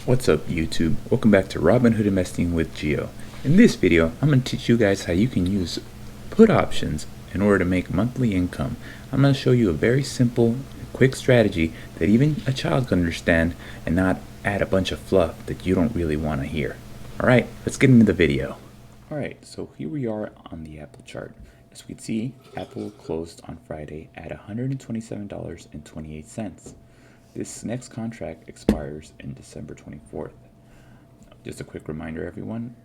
What's up YouTube? Welcome back to Robinhood Investing with Geo. In this video, I'm going to teach you guys how you can use put options in order to make monthly income. I'm going to show you a very simple, quick strategy that even a child can understand and not add a bunch of fluff that you don't really want to hear. Alright, let's get into the video. Alright, so here we are on the Apple chart. As we can see, Apple closed on Friday at $127.28. This next contract expires in December 24th. Just a quick reminder, everyone,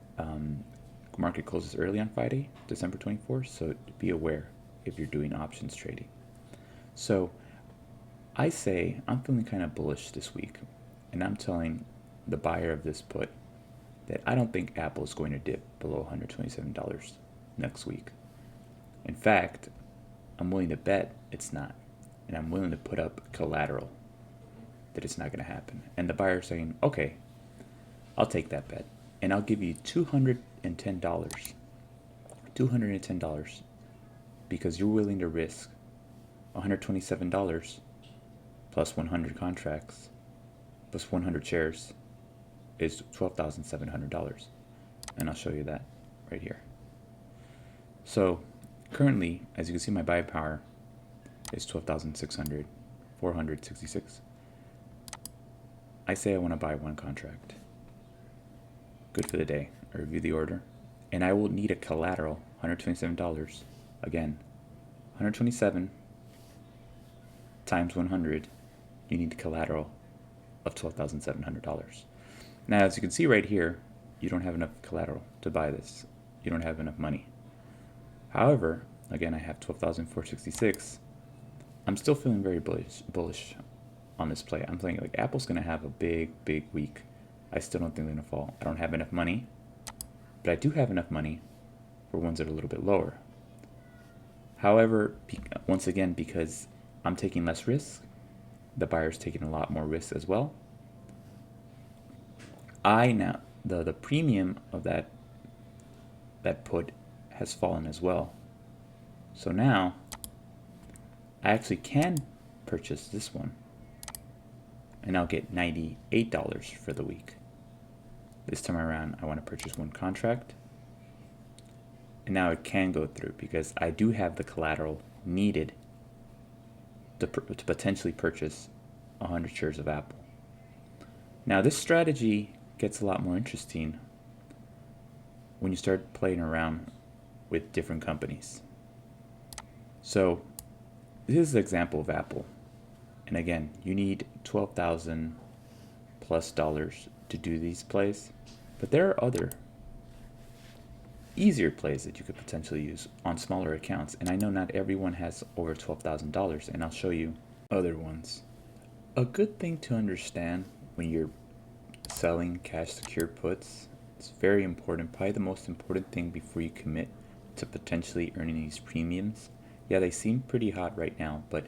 market closes early on Friday, December 24th, so be aware if you're doing options trading. So I say I'm feeling kind of bullish this week, and I'm telling the buyer of this put that I don't think Apple is going to dip below $127 next week. In fact, I'm willing to bet it's not, and I'm willing to put up collateral that it's not going to happen. And the buyer saying, okay, I'll take that bet, and I'll give you $210 because you're willing to risk $127 plus 100 contracts plus 100 shares is $12,700, and I'll show you that right here. So currently, as you can see, my buy power is 12,600, 466. I say I want to buy one contract. Good for the day. I review the order, and I will need a collateral, $127. Again, 127 times 100, you need the collateral of $12,700. Now, as you can see right here, you don't have enough collateral to buy this. You don't have enough money. However, again, I have 12,466. I'm still feeling very bullish on this play. I'm thinking like Apple's gonna have a big week. I still don't think they're gonna fall. I don't have enough money, but I do have enough money for ones that are a little bit lower. However, once again, because I'm taking less risk, the buyer's taking a lot more risk as well. The premium of that put has fallen as well. So now I actually can purchase this one, and I'll get $98 for the week. This time around, I want to purchase one contract, and now it can go through because I do have the collateral needed to potentially purchase 100 shares of Apple. Now, this strategy gets a lot more interesting when you start playing around with different companies. So this is an example of Apple. And again, you need $12,000 plus to do these plays. But there are other easier plays that you could potentially use on smaller accounts. And I know not everyone has over $12,000, and I'll show you other ones. A good thing to understand when you're selling cash secured puts, it's very important, probably the most important thing before you commit to potentially earning these premiums. Yeah, they seem pretty hot right now, but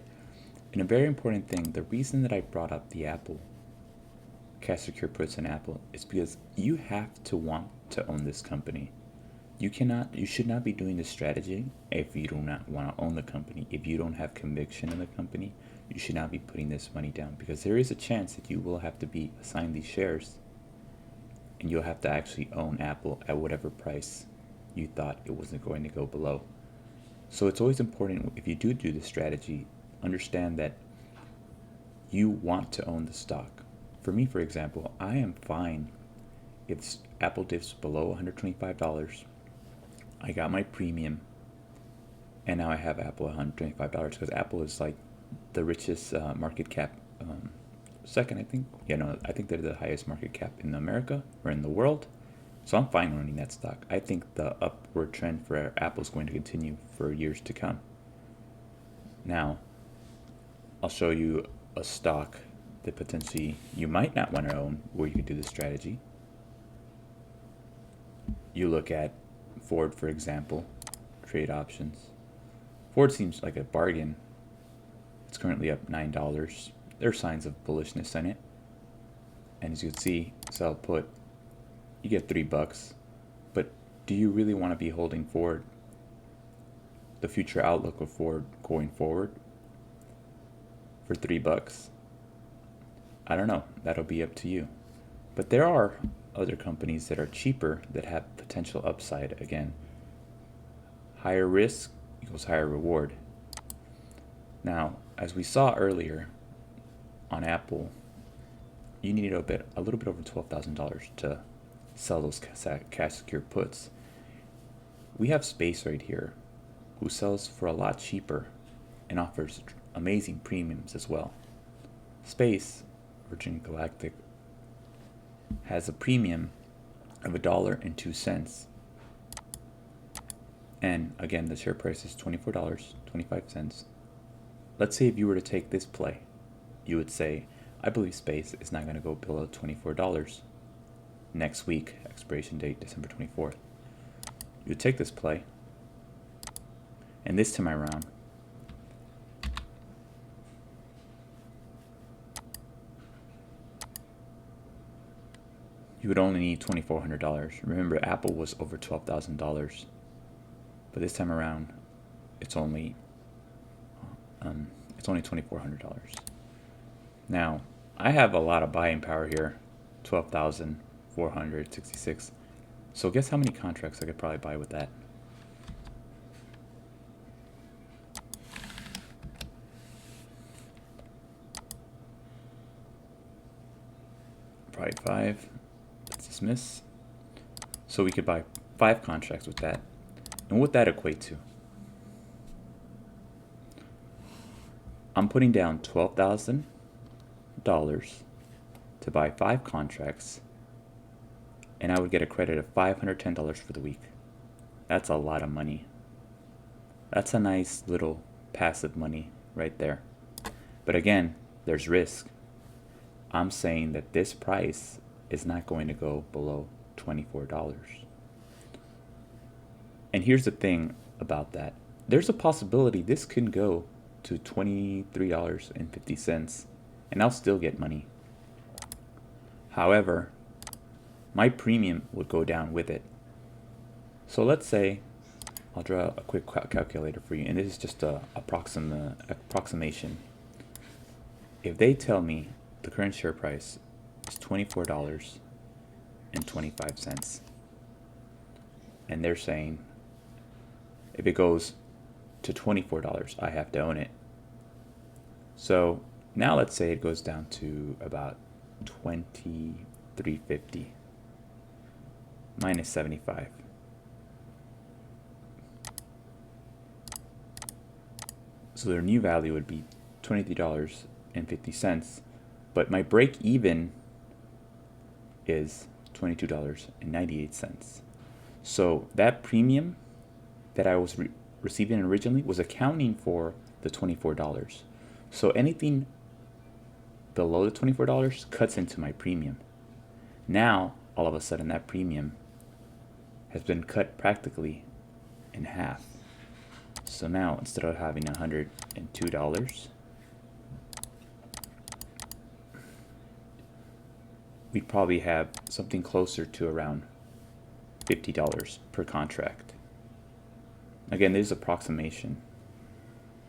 and a very important thing, the reason that I brought up the Apple, cash secure puts on Apple, is because you have to want to own this company. You should not be doing this strategy if you do not want to own the company. If you don't have conviction in the company, you should not be putting this money down, because there is a chance that you will have to be assigned these shares, and you'll have to actually own Apple at whatever price you thought it wasn't going to go below. So it's always important, if you do this strategy, understand that you want to own the stock. For me, for example, I am fine if Apple dips below $125. I got my premium, and now I have Apple at $125 because Apple is like the richest market cap, second, I think. Yeah, no, I think they're the highest market cap in America or in the world. So I'm fine owning that stock. I think the upward trend for Apple is going to continue for years to come. Now, I'll show you a stock that potentially you might not want to own where you could do this strategy. You look at Ford, for example, trade options. Ford seems like a bargain. It's currently up $9. There are signs of bullishness in it. And as you can see, sell put, you get $3. But do you really want to be holding Ford? The future outlook of Ford going forward for $3? I don't know. That'll be up to you. But there are other companies that are cheaper that have potential upside. Again, higher risk equals higher reward. Now, as we saw earlier on Apple, you need a little bit over $12,000 to sell those cash secure puts. We have Space right here, who sells for a lot cheaper and offers amazing premiums as well. Space, Virgin Galactic, has a premium of $1.02. And again, the share price is $24.25. Let's say if you were to take this play, you would say, I believe Space is not going to go below $24 next week, expiration date December 24th. You would take this play, and this time around, you would only need $2,400. Remember, Apple was over $12,000, but this time around, it's only $2,400. Now, I have a lot of buying power here, 12,466. So guess how many contracts I could probably buy with that? Probably 5. Let's dismiss. So we could buy 5 contracts with that. And what would that equate to? I'm putting down $12,000 to buy 5 contracts, and I would get a credit of $510 for the week. That's a lot of money. That's a nice little passive money right there. But again, there's risk. I'm saying that this price is not going to go below $24. And here's the thing about that. There's a possibility this can go to $23.50, and I'll still get money. However, my premium would go down with it. So let's say, I'll draw a quick calculator for you, and this is just a approximation. If they tell me the current share price is $24.25, and they're saying if it goes to $24, I have to own it. So now let's say it goes down to about $23.50 minus 75. So their new value would be $23.50, but my break even is $22.98. So that premium that I was receiving originally was accounting for the $24. So anything below the $24 cuts into my premium. Now, all of a sudden, that premium has been cut practically in half. So now, instead of having $102, we'd probably have something closer to around $50 per contract. Again, this is approximation.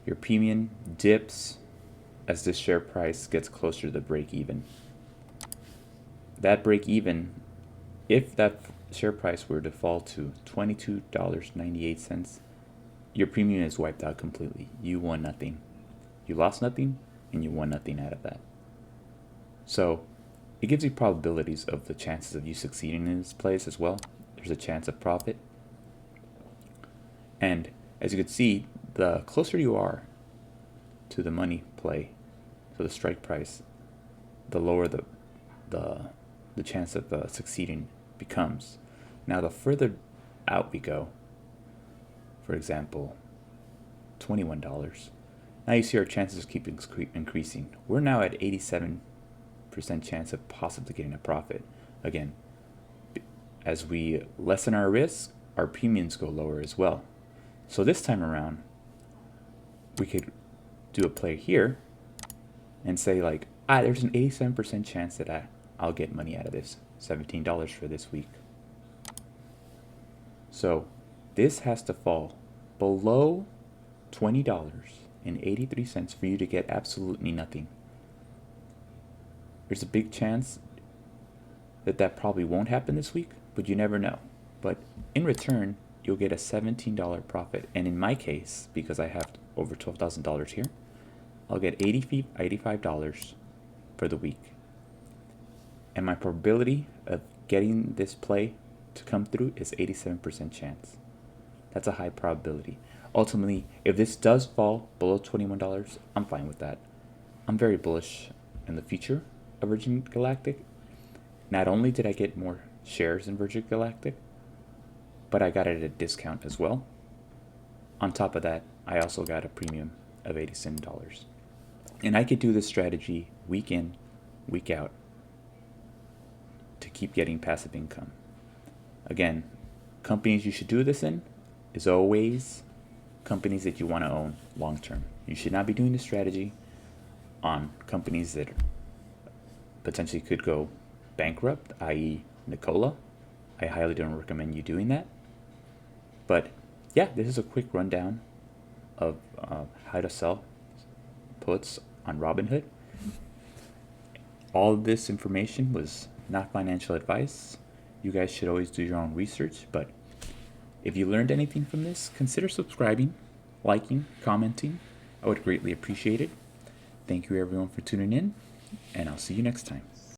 Your premium dips as the share price gets closer to the break even. That break even, if that share price were to fall to $22.98, your premium is wiped out completely. You won nothing. You lost nothing, and you won nothing out of that. So it gives you probabilities of the chances of you succeeding in this place as well. There's a chance of profit. And as you can see, the closer you are to the money play, to the strike price, the lower the chance of succeeding becomes. Now, the further out we go, for example, $21, now you see our chances keep increasing. We're now at 87% chance of possibly getting a profit. Again, as we lessen our risk, our premiums go lower as well. So this time around, we could do a play here and say like, there's an 87% chance that I'll get money out of this, $17 for this week. So this has to fall below $20.83 for you to get absolutely nothing. There's a big chance that probably won't happen this week, but you never know. But in return, you'll get a $17 profit. And in my case, because I have over $12,000 here, I'll get $85 for the week. And my probability of getting this play to come through is 87% chance. That's a high probability. Ultimately, if this does fall below $21, I'm fine with that. I'm very bullish in the future of Virgin Galactic. Not only did I get more shares in Virgin Galactic, but I got it at a discount as well. On top of that, I also got a premium of $87. And I could do this strategy week in, week out to keep getting passive income. Again, companies you should do this in is always companies that you want to own long term. You should not be doing this strategy on companies that potentially could go bankrupt, i.e. Nikola. I highly don't recommend you doing that. But yeah, this is a quick rundown of how to sell puts on Robinhood. All of this information was not financial advice. You guys should always do your own research, but if you learned anything from this, consider subscribing, liking, commenting. I would greatly appreciate it. Thank you everyone for tuning in, and I'll see you next time.